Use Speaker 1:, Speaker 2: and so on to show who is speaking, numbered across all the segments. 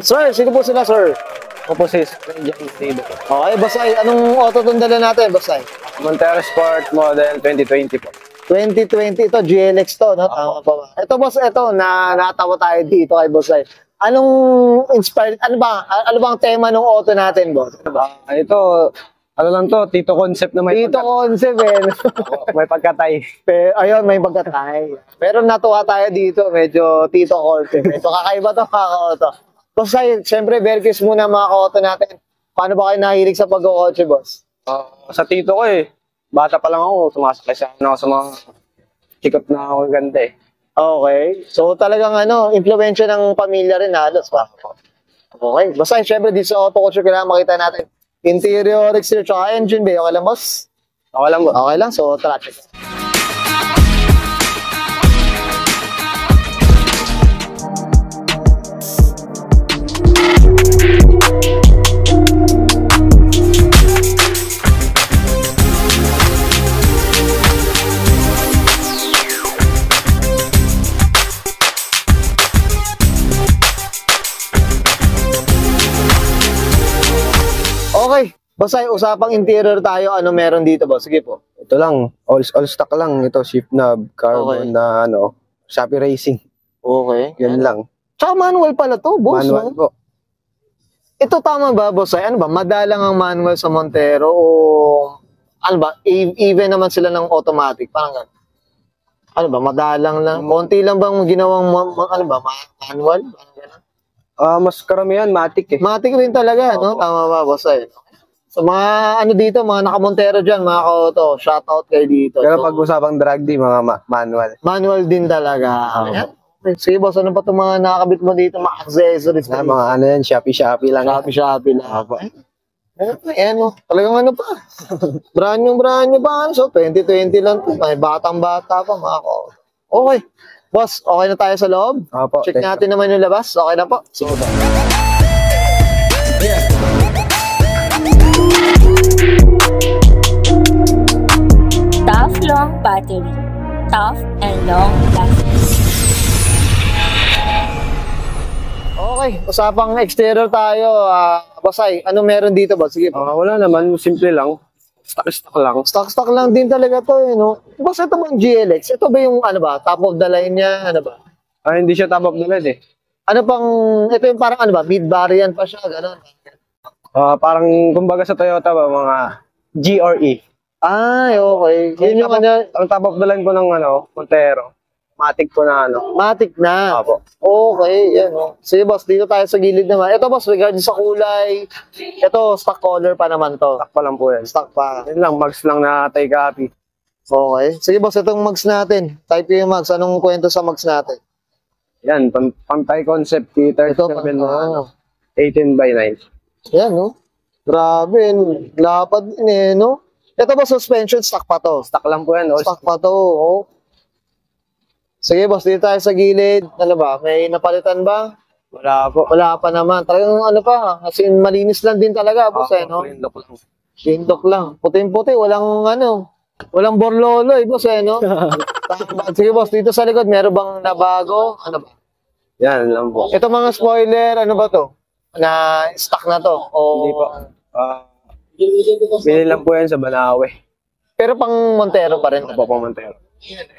Speaker 1: Sir, sino po sila, sir?
Speaker 2: Ako po si John Stedo.
Speaker 1: Okay, Bossay, anong auto itong dala natin, Bossay?
Speaker 2: Montero Sport Model 2020 po.
Speaker 1: 2020 ito, GLX to, no? Tama pa ba? Ito, boss, ito, natawa tayo dito kay Bossay. Anong inspired, ano ba ang tema ng auto natin, boss? Ano ba?
Speaker 2: Ito, ano lang to, Tito Concept na may
Speaker 1: Dito concept, eh.
Speaker 2: may pagkatay.
Speaker 1: Pero, ayun, may pagkatay. Pero natuwa tayo dito, medyo Tito concept. Medyo kakaiba to, mga auto. Bossay, siyempre, very curious muna mga auto natin. Paano ba kayo nahilig sa pag-auto, boss?
Speaker 2: Sa tito ko bata pa lang ako, sumasakay sa mga sikot na ako ganda
Speaker 1: Okay. So talagang impluwensya ng pamilya rin halos pa. Okay. Basta syempre dito sa auto culture kailangan makita natin interior, exterior, tsaka engine bay. Okay lang, boss?
Speaker 2: Okay lang ba?
Speaker 1: Okay lang. So tara, check. Okay. Basta usapang interior tayo, ano meron dito, boss? Sige po.
Speaker 2: Ito lang, all stock lang. Ito, shift knob, carbon
Speaker 1: Okay.
Speaker 2: na Shopee Racing.
Speaker 1: Okay.
Speaker 2: Yan lang.
Speaker 1: Tsaka manual pala to, boss.
Speaker 2: Manual
Speaker 1: No?
Speaker 2: po.
Speaker 1: Ito tama ba, boss? Ay, ano ba? Madalang ang manual sa Montero o ano ba? Even naman sila ng automatic. Parang gano'n. Ano ba? Madalang lang. Konti lang bang ginawang manual? Parang gano'n.
Speaker 2: Mas karamihan, matic
Speaker 1: Matic rin talaga, no? Tama ba, boss? Ay, so, mga dito, mga nakamontero dyan, mga ka-auto, shoutout kayo dito.
Speaker 2: Pero
Speaker 1: So,
Speaker 2: pag usapang drag di, mga manual.
Speaker 1: manual din talaga. Ayan. Sige, boss, ano pa itong mga nakakabit mo dito, mga accessories?
Speaker 2: Mga ano yan, Shopee lang.
Speaker 1: Shopee lang.
Speaker 2: Opo.
Speaker 1: Ayan, talagang pa. brand new pa. So, 2020 lang to. May batang-bata pa, mga ko. Okay. Boss, okay na tayo sa loob?
Speaker 2: Opo,
Speaker 1: Check natin naman yung labas. Okay na po. Sige po.
Speaker 3: Tough long battery. Tough and long lasting.
Speaker 1: Okay, usapang exterior tayo. Bossay, ano meron dito, boss? Sige po.
Speaker 2: Wala naman, simple lang. Stock lang.
Speaker 1: Stock lang din talaga to, no? Boss, ito bang GLX? Ito ba yung, top of the line niya? Ano ba?
Speaker 2: Hindi siya top of the line
Speaker 1: Ito yung parang mid variant pa siya, gano'n.
Speaker 2: Parang, kumbaga sa Toyota ba, mga G or E.
Speaker 1: Ay, okay. Yun yung
Speaker 2: Ang top of the line po ng Montero. Matic po na
Speaker 1: matic na.
Speaker 2: Opo.
Speaker 1: Okay, yan o. Sige, boss, dito tayo sa gilid naman. Ito, boss, regarding sa kulay, ito, stock color pa naman to.
Speaker 2: Stock pa lang po yan.
Speaker 1: Stock pa.
Speaker 2: Yun lang, mags lang na tie copy.
Speaker 1: Okay. Sige, boss, itong mags natin. Type yung mags. Anong kwento sa mags natin?
Speaker 2: Yan, pang tie concept T37
Speaker 1: Ito,
Speaker 2: na 18 by 9.
Speaker 1: Yan, no? Grabe, lapad din no? Ito ba suspension, stock pa to?
Speaker 2: Stock lang po yan.
Speaker 1: Stock pa to, oh. Sige, boss, dito tayo sa gilid. Ano ba? May napalitan ba?
Speaker 2: Wala po.
Speaker 1: Wala pa naman. Talagang pa, kasi malinis lang din talaga, boss, no?
Speaker 2: Clean look lang.
Speaker 1: Pintok lang. Puting-puti, walang borlolo, boss, no? Sige, boss, dito sa likod, meron bang nabago? Ano ba?
Speaker 2: Yan lang po.
Speaker 1: Ito mga spoiler, ano ba to? Na stock na to? O...
Speaker 2: Hindi po. Bili lang po yan sa Banawe.
Speaker 1: Pero pang Montero pa rin.
Speaker 2: Opo, pang Montero.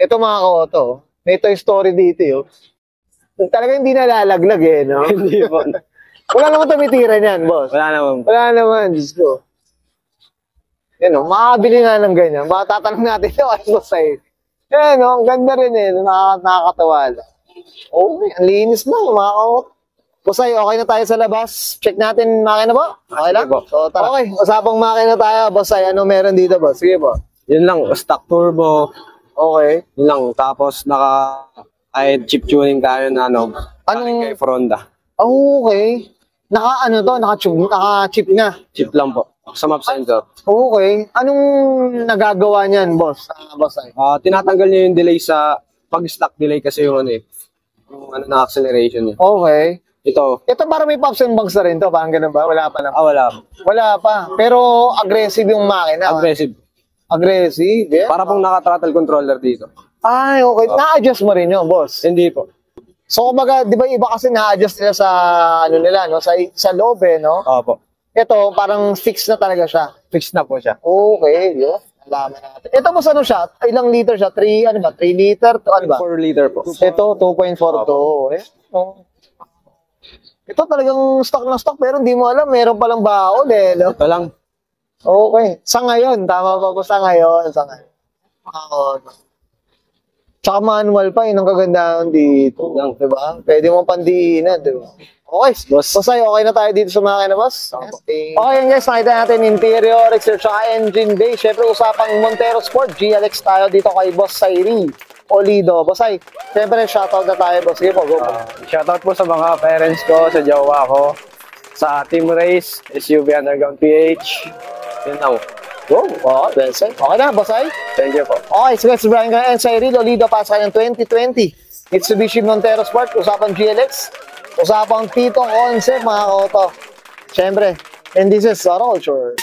Speaker 1: Ito mga ka-auto, may Toy Story dito yun. Talaga hindi nalalaglag no?
Speaker 2: Hindi po.
Speaker 1: Wala naman tumitira niyan, boss.
Speaker 2: Wala naman.
Speaker 1: Wala naman, Diyos ko. Yan o, makakabili nga ng ganyan. Baka tatanong natin ito, ano sa'yo. Yan o, ang ganda rin nakakatawa lang. Okay, ang linis na, mga ka-auto. Bossay, okay na tayo sa labas. Check natin, makina ba? Okay lang? So, tara. Okay, usapang makina tayo, Bossay. Ano meron dito, boss? Sige po.
Speaker 2: Yun lang, stock turbo.
Speaker 1: Okay.
Speaker 2: Yun lang, tapos chip tuning tayo na
Speaker 1: Anong-
Speaker 2: kay Fronda.
Speaker 1: Okay. Naka-chip na.
Speaker 2: Chip lang po. Sa map sensor.
Speaker 1: Okay. Anong nagagawa niyan, boss? Bossay.
Speaker 2: Tinatanggal niya yung delay sa pag-stock delay kasi yung na acceleration niya.
Speaker 1: Okay.
Speaker 2: Ito.
Speaker 1: Ito para may pops and bugs na rin to. Parang ganun ba? Wala pa na.
Speaker 2: Wala.
Speaker 1: Wala pa. Pero aggressive yung makina.
Speaker 2: Aggressive.
Speaker 1: Aggressive? Yeah.
Speaker 2: Para pong naka-throttle controller dito.
Speaker 1: Ay, okay. Na-adjust mo rin yun, boss.
Speaker 2: Hindi po.
Speaker 1: So, kumbaga, di ba iba kasi na-adjust nila sa, ano nila, no? Sa loob, eh, no?
Speaker 2: Opo.
Speaker 1: Ito, parang fixed na talaga siya.
Speaker 2: Fix na po siya.
Speaker 1: Okay, yun. Alaman natin. Ito, mas ano siya? Ilang liter siya? 3, ano ba? 3 liter? To, ano ba?
Speaker 2: 4 liter po.
Speaker 1: Ito, 2.4 to. Eh, oh. Ito talagang stock na stock, pero hindi mo alam, meron palang baon, eh, no?
Speaker 2: Ito lang.
Speaker 1: Okay. Sa ngayon, tama pa po sa ngayon. Sa ngayon. Tsaka manual pa, yun ang kagandahan dito.
Speaker 2: Lang.
Speaker 1: Diba? Pwede mong pandiinan, diba? Okay, Bossay, okay na tayo dito sa makina, boss? Okay, yan guys, nakita natin interior, exterior, tsaka engine bay. Siyempre, usapang Montero Sport, GLX tayo dito kay Boss Sairi Olido. Bossay, siyempre, shoutout na tayo, boss. Sige po, go po.
Speaker 2: Shoutout po sa mga parents ko, sa jowa ko, sa Team Race, SUV Underground PH. Yun lang.
Speaker 1: Go, well said. Okay na, Bossay?
Speaker 2: Thank you po.
Speaker 1: Okay, so let's Brian and Sairi Olido para sa kanyang 2020 Mitsubishi Montero Sport, usapang GLX. Usapang Tito Concept, mga koto. Siyempre, and this is Auto Culture.